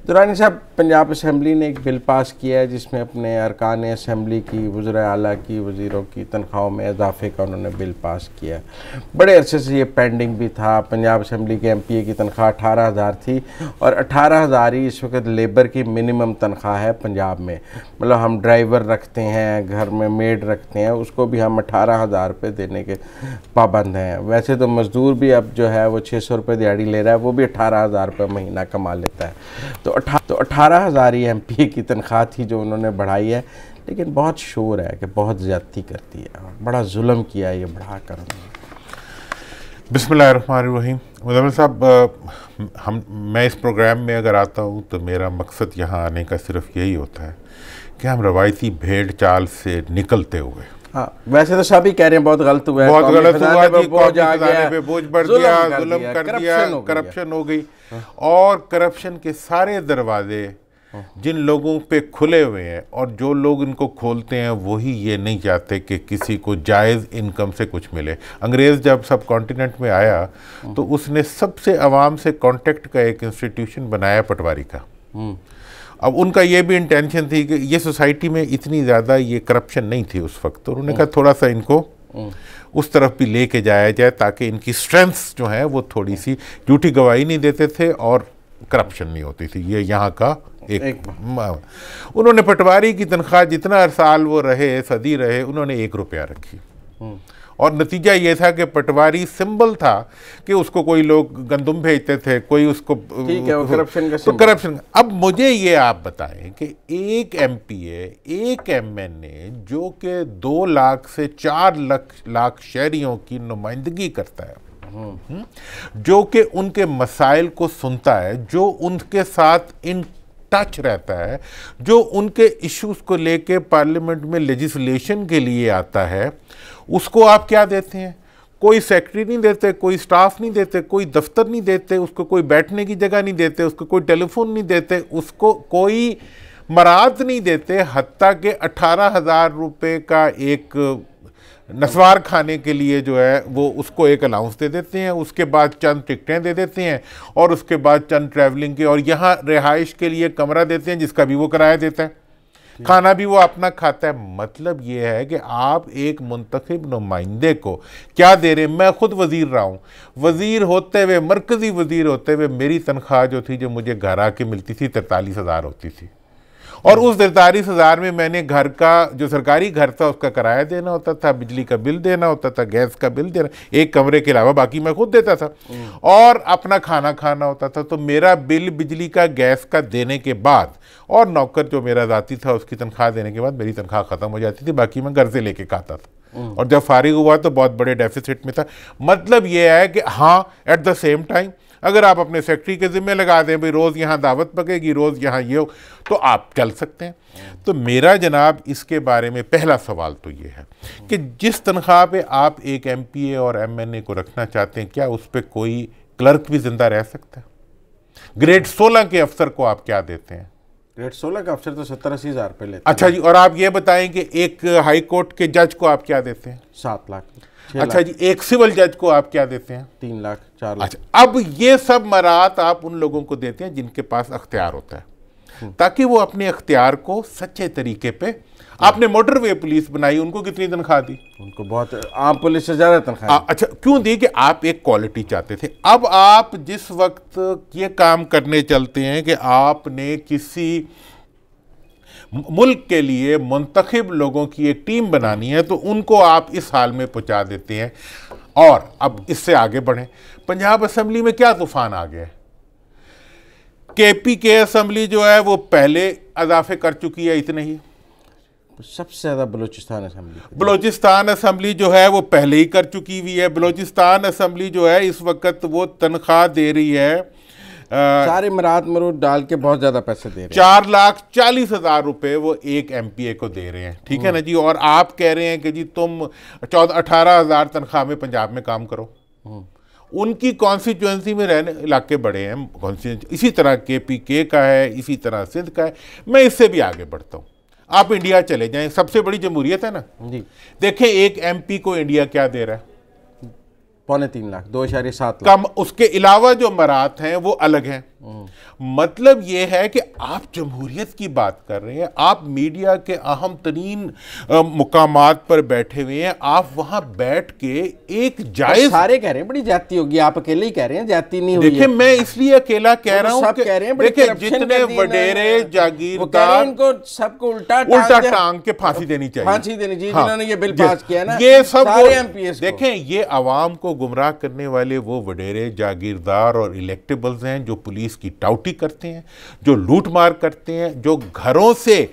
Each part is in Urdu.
درانی صاحب، پنجاب اسمبلی نے ایک بل پاس کیا ہے جس میں اپنے ارکان اسمبلی کی، وزراء اعلیٰ کی، وزیروں کی تنخواہوں میں اضافے کا انہوں نے بل پاس کیا ہے۔ بڑے عرصے سے یہ پینڈنگ بھی تھا۔ پنجاب اسمبلی کے ایم پی اے کی تنخواہ 18,000 تھی، اور 18,000 ہی اس وقت لیبر کی منیمم تنخواہ ہے پنجاب میں۔ مطلب ہم ڈرائیور رکھتے ہیں، گھر میں میڈ رکھتے ہیں، اس کو بھی ہم 18,000 روپے دینے کے پابند ہیں۔ ویسے تو مزدور بھی اب جو ہے وہ 600 روپے دیہڑی لے رہا ہے، وہ بھی 18,000 روپے مہینہ کما لیتا ہے۔ تو 18,000 ہی ایم پی اے کی تنخواہ تھی جو انہوں نے بڑھائی ہے، لیکن بہت شور ہے کہ بہت زیادتی کرتی ہے، بڑا ظلم کیا ہے یہ بڑھا کر۔ بسم اللہ الرحمن الرحیم۔ مزمل صاحب، میں اس پروگرام میں اگر آتا ہوں تو میرا مقصد یہاں آنے کا صرف یہی ہوتا ہے کہ ہم روایتی بھیڑ چال سے نکلتے ہوئے، ویسے تو سب ہی کہہ رہے ہیں بہت غلط ہوا ہے، بہت غلط ہوا جی، قومی خزانے پہ بوجھ بڑھ گیا، ظلم کر دیا، کرپشن ہو گئی، اور کرپشن کے سارے دروازے جن لوگوں پہ کھلے ہوئے ہیں، اور جو لوگ ان کو کھولتے ہیں وہی یہ نہیں چاہتے کہ کسی کو جائز انکم سے کچھ ملے۔ انگریز جب سب کانٹیننٹ میں آیا تو اس نے سب سے عوام سے کانٹیکٹ کا ایک انسٹیٹیوشن بنایا پٹواری کا۔ اب ان کا یہ بھی انٹینشن تھی کہ یہ سوسائٹی میں اتنی زیادہ یہ کرپشن نہیں تھی اس وقت، تو انہوں نے کہا تھوڑا سا ان کو اس طرف بھی لے کے جایا جائے تاکہ ان کی سٹرینتھس جو ہیں وہ تھوڑی سی، جھوٹی گواہی نہیں دیتے تھے اور کرپشن نہیں ہوتی تھی۔ یہ یہاں کا ایک انہوں نے پٹواری کی تنخواہ جتنا سال وہ رہے، صدی رہے، انہوں نے 1 روپیہ رکھی، اور نتیجہ یہ تھا کہ پٹواری سمبل تھا کہ اس کو کوئی لوگ گندم بھیجتے تھے، کوئی اس کو کرپشن۔ اب مجھے یہ آپ بتائیں کہ ایک ایم پی اے، ایک ایم این اے جو کہ 2 لاکھ سے 4 لاکھ شہریوں کی نمائندگی کرتا ہے، جو کہ ان کے مسائل کو سنتا ہے، جو ان کے ساتھ ان ٹچ رہتا ہے، جو ان کے ایشوز کو لے کے پارلیمنٹ میں لیجسلیشن کے لیے آتا ہے، اس کو آپ کیا دیتے ہیں؟ کوئی سیکرٹری نہیں دیتے، کوئی سٹاف نہیں دیتے، کوئی دفتر نہیں دیتے، اس کو کوئی بیٹھنے کی جگہ نہیں دیتے، اس کو کوئی ٹیلی فون نہیں دیتے، اس کو کوئی مراعات نہیں دیتے، حتیٰ کہ 18,000 روپے کا ایک نسوار کھانے کے لیے جو ہے وہ اس کو ایک الاؤنس دے دیتے ہیں، اس کے بعد چند ٹکٹیں دے دیتے ہیں، اور اس کے بعد چند ٹریولنگ کے، اور یہاں رہائش کے لیے کمرہ دیتے ہیں جس کا بھی وہ کرایہ دیتا ہے، کھانا بھی وہ اپنا کھاتا ہے۔ مطلب یہ ہے کہ آپ ایک منتخب نمائندے کو کیا دے رہے ہیں؟ میں خود وزیر رہا ہوں، وزیر ہوتے ہوئے، مرکزی وزیر ہوتے ہوئے میری تنخواہ جو تھی، جو مجھے گھر آ کے ملتی تھی، 43,000 ہوتی تھی، اور اس 43,000 میں میں نے گھر کا جو سرکاری گھر تھا اس کا کرایہ دینا ہوتا تھا، بجلی کا بل دینا ہوتا تھا، گیس کا بل دینا، ایک کمرے کے علاوہ باقی میں خود دیتا تھا، اور اپنا کھانا کھانا ہوتا تھا۔ تو میرا بل بجلی کا، گیس کا دینے کے بعد، اور نوکر جو میرا ذاتی تھا اس کی تنخواہ دینے کے بعد میری تنخواہ ختم ہو جاتی تھی، باقی میں گھر سے لے کے کھاتا تھا، اور جب فارغ ہوا تو بہت بڑے ڈیفیسٹ میں تھا۔ مطلب یہ ہے کہ ہاں، ایٹ دا سیم ٹائم اگر آپ اپنے سیکٹری کے ذمہ لگا دیں بھئی روز یہاں دعوت پکے گی، روز یہاں یہ ہو، تو آپ چل سکتے ہیں۔ تو میرا جناب اس کے بارے میں پہلا سوال تو یہ ہے کہ جس تنخواہ پہ آپ ایک ایم پی اے اور ایم این اے کو رکھنا چاہتے ہیں، کیا اس پہ کوئی کلرک بھی زندہ رہ سکتا ہے؟ گریڈ 16 کے افسر کو آپ کیا دیتے ہیں؟ گریڈ 16 کا افسر تو 70-80 ہزار پہ لیتے ہیں۔ اچھا جی، اور آپ یہ بتائیں کہ ایک ہائی کورٹ کے جج کو آپ کیا دیتے ہیں؟ 7 لاکھ۔ اچھا جی، ایک سول جج کو آپ کیا دیتے ہیں؟ 3 لاکھ 4 لاکھ۔ اچھا، اب یہ سب مراعات آپ ان لوگوں کو دیتے ہیں جن کے پاس اختیار ہوتا ہے، تاکہ وہ اپنے اختیار کو سچے طریقے پہ، آپ نے موٹر وے پولیس بنائی، ان کو کتنی تنخواہ دی؟ ان کو بہت، عام پولیس سے زیادہ تنخواہ۔ اچھا، کیوں دی؟ کہ آپ ایک کوالٹی چاہتے تھے۔ اب آپ جس وقت یہ کام کرنے چلتے ہیں کہ آپ نے کسی ملک کے لیے منتخب لوگوں کی ایک ٹیم بنانی ہے، تو ان کو آپ اس حال میں پہنچا دیتے ہیں۔ اور اب اس سے آگے بڑھیں، پنجاب اسمبلی میں کیا طوفان آ گیا ہے؟ کے پی کے اسمبلی جو ہے وہ پہلے اضافے کر چکی ہے، اتنے ہی۔ سب سے زیادہ بلوچستان اسمبلی، بلوچستان اسمبلی جو ہے وہ پہلے ہی کر چکی ہوئی ہے۔ بلوچستان اسمبلی جو ہے اس وقت وہ تنخواہ دے رہی ہے، سارے مراعات مرود ڈال کے بہت زیادہ پیسے دے رہے ہیں، 4,40,000 روپے وہ ایک ایم پی اے کو دے رہے ہیں، ٹھیک ہے نا جی؟ اور آپ کہہ رہے ہیں کہ جی تم 18,000 تنخواہ میں پنجاب میں کام کرو۔ ان کی کانسٹیچوئنسی میں رہنے علاقے بڑے ہیں، اسی طرح کے پی کے کا ہے، اسی طرح سندھ کا ہے۔ میں اس سے بھی آگے بڑھتا ہوں، آپ انڈیا چلے جائیں، سب سے بڑی جمہوریت ہے نا جی، دیکھیں ایک ایم پی کو انڈیا کیا دے رہا ہے؟ 2.25 لاکھ، 2.7 لاکھ۔ کم، اس کے علاوہ جو مراعات ہیں وہ الگ ہیں۔ مطلب یہ ہے کہ آپ جمہوریت کی بات کر رہے ہیں، آپ میڈیا کے اہم ترین مقامات پر بیٹھے ہوئے ہیں، آپ وہاں بیٹھ کے ایک جائز، سارے کہہ رہے ہیں بڑی جاتی ہوگی، آپ اکیلے ہی کہہ رہے ہیں جاتی نہیں ہوئی ہے. دیکھیں میں اس لیے اکیلا کہہ رہا ہوں کہ دیکھیں جتنے وڈیرے جاگیردار ان کو سب کو الٹا ٹانگ کے پھانسی دینی چاہیے، پھانسی دینی چاہیے جنہوں نے یہ بل پاس کیا نا، یہ سب سارے ایم پی ایس. دیکھیں یہ عوام کو گمراہ کرنے والے وہ وڈیرے جاگیردار اور الیکٹیبلز ہیں جو پولیس کی ٹاؤٹی کرتے ہیں، جو لوٹ مار کرتے ہیں، جو گھروں سے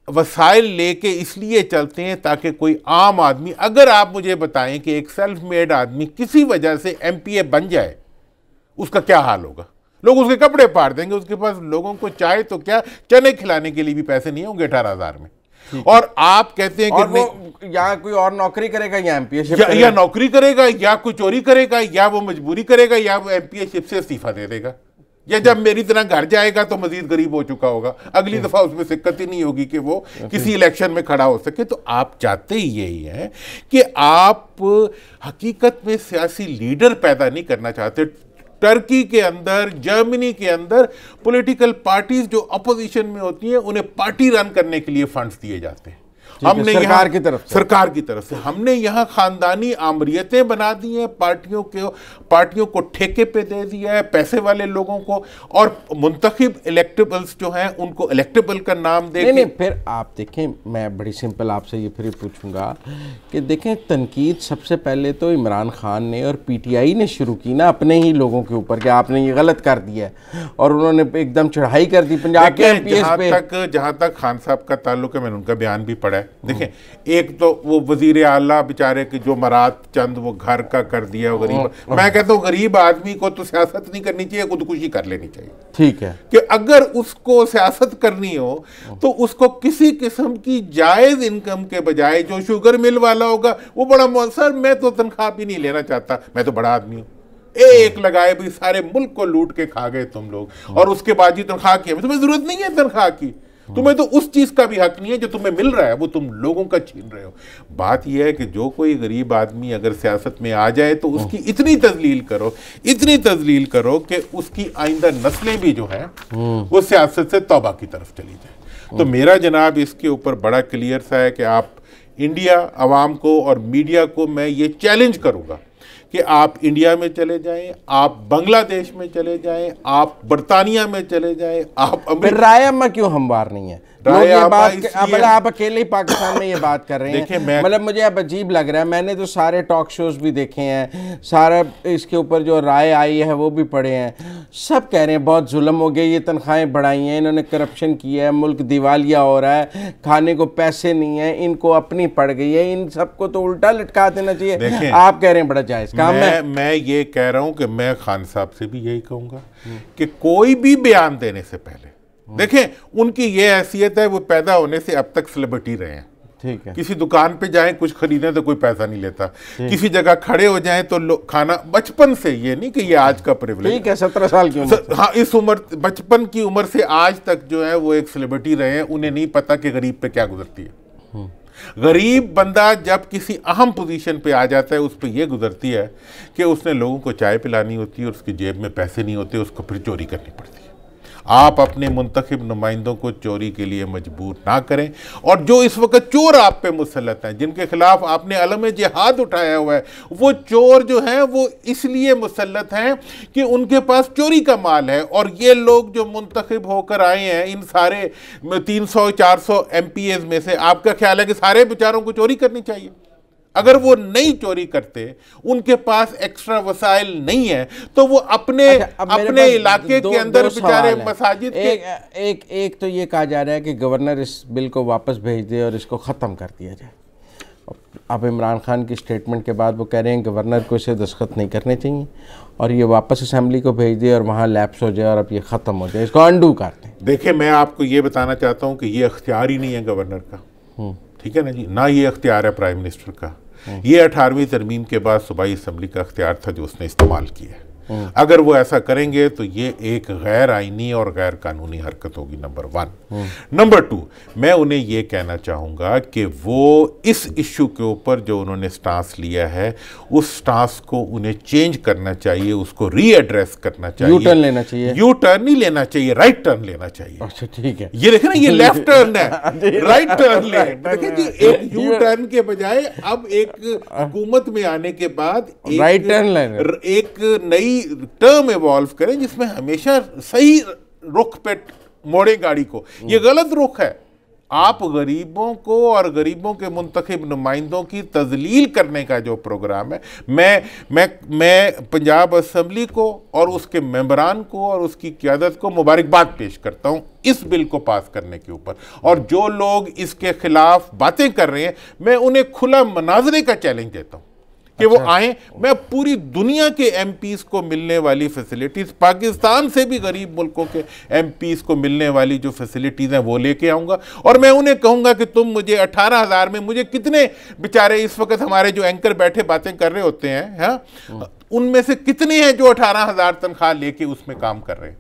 وسائل لے کے اس لیے چلتے ہیں تاکہ کوئی عام آدمی، اگر آپ مجھے بتائیں کہ ایک سیلف میڈ آدمی کسی وجہ سے ایم پی اے بن جائے اس کا کیا حال ہوگا؟ لوگ اس کے کپڑے پاڑ دیں گے، اس کے پاس لوگوں کو چائے تو کیا چنے کھلانے کے لیے بھی پیسے نہیں ہوں گے 18,000 میں. اور آپ کہتے ہیں کہ یا کوئی اور نوکری کرے گا یا ایم پی اے شپ یا نوکری کرے گا یا کوئی چوری کرے گا یا وہ مجبوری کرے گا یا وہ ایم پی اے شپ سے استعفیٰ دے دے گا، یا جب میری طرح گھر جائے گا تو مزید غریب ہو چکا ہوگا، اگلی دفعہ اس میں سکت ہی نہیں ہوگی کہ وہ کسی الیکشن میں کھڑا ہو سکے. تو آپ چاہتے ہی یہی ہیں کہ آپ حقیقت میں سیاسی لیڈر پیدا نہیں کرنا چاہتے. ٹرکی کے اندر، جرمنی کے اندر پولیٹیکل پارٹیز جو اپوزیشن میں ہوتی ہیں انہیں پارٹی رن کرنے کے لیے فنڈز دیے جاتے ہیں. ہم نے سرکار کی طرف سے ہم نے یہاں خاندانی آمریتیں بنا دی ہیں، پارٹیوں کو ٹھیکے پہ دے دیا ہے، پیسے والے لوگوں کو، اور منتخب الیکٹیبلز جو ہیں ان کو الیکٹیبل کا نام دے کے. نہیں پھر آپ دیکھیں، میں بڑی سمپل آپ سے یہ پھر پوچھوں گا کہ دیکھیں تنقید سب سے پہلے تو عمران خان نے اور پی ٹی آئی نے شروع کی نا اپنے ہی لوگوں کے اوپر کہ آپ نے یہ غلط کر دیا ہے، اور انہوں نے ایک دم چڑھائی کر دی پنجاب کے ایم پی ایس پہ. جہاں تک خان صاحب کا تعلق ہے، میں نے ان کا بیان بھی پڑھا ہے. دیکھیں ایک تو وہ وزیر اعلیٰ بیچارے کے جو مراد چند وہ گھر کا کر دیا غریب، میں کہتا ہوں غریب آدمی کو تو سیاست نہیں کرنی چاہیے، خودکشی کر لینی چاہیے. ٹھیک ہے کہ اگر اس کو سیاست کرنی ہو تو اس کو کسی قسم کی جائز انکم کے بجائے، جو شوگر مل والا ہوگا وہ بڑا سر میں تو تنخواہ بھی نہیں لینا چاہتا، میں تو بڑا آدمی ہوں، ایک لگائے بھی سارے ملک کو لوٹ کے کھا گئے تم لوگ، اور اس کے بعد ہی تنخواہ کی تمہیں ضرورت نہیں ہے تنخواہ کی، تمہیں تو اس چیز کا بھی حق نہیں ہے جو تمہیں مل رہا ہے، وہ تم لوگوں کا چھین رہے ہو. بات یہ ہے کہ جو کوئی غریب آدمی اگر سیاست میں آ جائے تو اس کی اتنی تذلیل کرو کہ اس کی آئندہ نسلیں بھی جو ہیں وہ سیاست سے توبہ کی طرف چلی جائیں. تو میرا جناب اس کے اوپر بڑا کلیئر سا ہے کہ آپ انڈیا عوام کو اور میڈیا کو میں یہ چیلنج کروں گا کہ آپ انڈیا میں چلے جائیں، آپ بنگلہ دیش میں چلے جائیں، آپ برطانیہ میں چلے جائیں، آپ رائے عامہ کیوں ہموار نہیں ہے؟ آپ اکیلے ہی پاکستان میں یہ بات کر رہے ہیں، مطلب مجھے اب عجیب لگ رہا ہے. میں نے تو سارے ٹاک شوز بھی دیکھے ہیں، سارا اس کے اوپر جو رائے آئی ہے وہ بھی پڑھے ہیں، سب کہہ رہے ہیں بہت ظلم ہو گیا، یہ تنخواہیں بڑھائی ہیں، انہوں نے کرپشن کیا ہے، ملک دیوالیہ ہو رہا ہے، کھانے کو پیسے نہیں ہیں، ان کو اپنی پڑ گئی ہے، ان سب کو تو الٹا لٹکا دینا چاہیے. آپ کہہ رہے ہیں بڑا جائز کام ہے. میں یہ کہہ رہا ہوں کہ میں خان صاحب سے بھی یہی کہوں گا کہ کوئی بھی بیان دینے سے پہلے دیکھیں ان کی یہ حیثیت ہے، وہ پیدا ہونے سے اب تک سیلیبریٹی رہے ہیں. ٹھیک ہے. کسی دکان پہ جائیں کچھ خریدیں تو کوئی پیسہ نہیں لیتا، کسی جگہ کھڑے ہو جائیں تو کھانا بچپن سے، یہ نہیں کہ یہ آج کا پریولیج. ٹھیک ہے 17 سال کی عمر، ہاں اس عمر بچپن کی عمر سے آج تک جو ہے وہ ایک سیلیبریٹی رہے ہیں. انہیں نہیں پتا کہ غریب پہ کیا گزرتی ہے. غریب بندہ جب کسی اہم پوزیشن پہ آ جاتا ہے اس پہ یہ گزرتی ہے کہ اس نے لوگوں کو چائے پلانی ہوتی ہے اور اس کی جیب میں پیسے نہیں ہوتے، اس کو پھر چوری کرنی پڑتی ہے. آپ اپنے منتخب نمائندوں کو چوری کے لیے مجبور نہ کریں، اور جو اس وقت چور آپ پہ مسلط ہیں، جن کے خلاف آپ نے علم جہاد اٹھایا ہوا ہے، وہ چور جو ہیں وہ اس لیے مسلط ہیں کہ ان کے پاس چوری کا مال ہے. اور یہ لوگ جو منتخب ہو کر آئے ہیں ان سارے 300-400 ایم پی ایز میں سے، آپ کا خیال ہے کہ سارے بیچاروں کو چوری کرنی چاہیے؟ اگر وہ نہیں چوری کرتے، ان کے پاس ایکسٹرا وسائل نہیں ہے، تو وہ اپنے علاقے کے اندر بیچارے مساجد کے. ایک تو یہ کہا جا رہا ہے کہ گورنر اس بل کو واپس بھیج دے اور اس کو ختم کر دیا جائے. اب عمران خان کی سٹیٹمنٹ کے بعد وہ کہہ رہے ہیں کہ گورنر کو اسے دستخط نہیں کرنے چاہیے اور یہ واپس اسمبلی کو بھیج دے اور وہاں لیپس ہو جائے اور اب یہ ختم ہو جائے، اس کو انڈو کر دیں. دیکھیں میں آپ کو یہ بتانا چاہتا ہوں کہ یہ اختیار ہی نہیں ہے گورنر کا، ٹھیک ہے نا جی، نہ یہ اختیار ہے پرائم منسٹر کا. یہ 18ویں ترمیم کے بعد صوبائی اسمبلی کا اختیار تھا جو اس نے استعمال کیا ہے. اگر وہ ایسا کریں گے تو یہ ایک غیر آئینی اور غیر قانونی حرکت ہوگی، نمبر 1۔ نمبر 2، میں انہیں یہ کہنا چاہوں گا کہ وہ اس ایشو کے اوپر جو انہوں نے سٹانس لیا ہے اس سٹانس کو انہیں چینج کرنا چاہیے، اس کو ری ایڈریس کرنا چاہیے۔ یو ٹرن لینا چاہیے، یو ٹرن نہیں لینا چاہیے، رائٹ ٹرن لینا چاہیے۔ اچھا ٹھیک ہے، یہ دیکھیں نا، یہ لیفٹ ٹرن ہے، رائٹ ٹرن لیں۔ دیکھیں جی، ایک یو ٹرن کے بجائے اب ایک حکومت میں آنے کے بعد رائٹ ٹرن لینا، ایک نئی ٹرم ایوالو کریں جس میں ہمیشہ صحیح رخ پہ موڑے گاڑی کو۔ یہ غلط رخ ہے، آپ غریبوں کو اور غریبوں کے منتخب نمائندوں کی تذلیل کرنے کا جو پروگرام ہے، میں پنجاب اسمبلی کو اور اس کے ممبران کو اور اس کی قیادت کو مبارکباد پیش کرتا ہوں اس بل کو پاس کرنے کے اوپر، اور جو لوگ اس کے خلاف باتیں کر رہے ہیں میں انہیں کھلا مناظرے کا چیلنج دیتا ہوں کہ وہ آئیں۔ میں پوری دنیا کے ایم پیز کو ملنے والی فیسلٹیز، پاکستان سے بھی غریب ملکوں کے ایم پیز کو ملنے والی جو فیسلٹیز ہیں وہ لے کے آؤں گا، اور میں انہیں کہوں گا کہ تم مجھے 18,000 میں، مجھے کتنے بیچارے اس وقت ہمارے جو اینکر بیٹھے باتیں کر رہے ہوتے ہیں، ان میں سے کتنے ہیں جو 18,000 تنخواہ لے کے اس میں کام کر رہے ہیں؟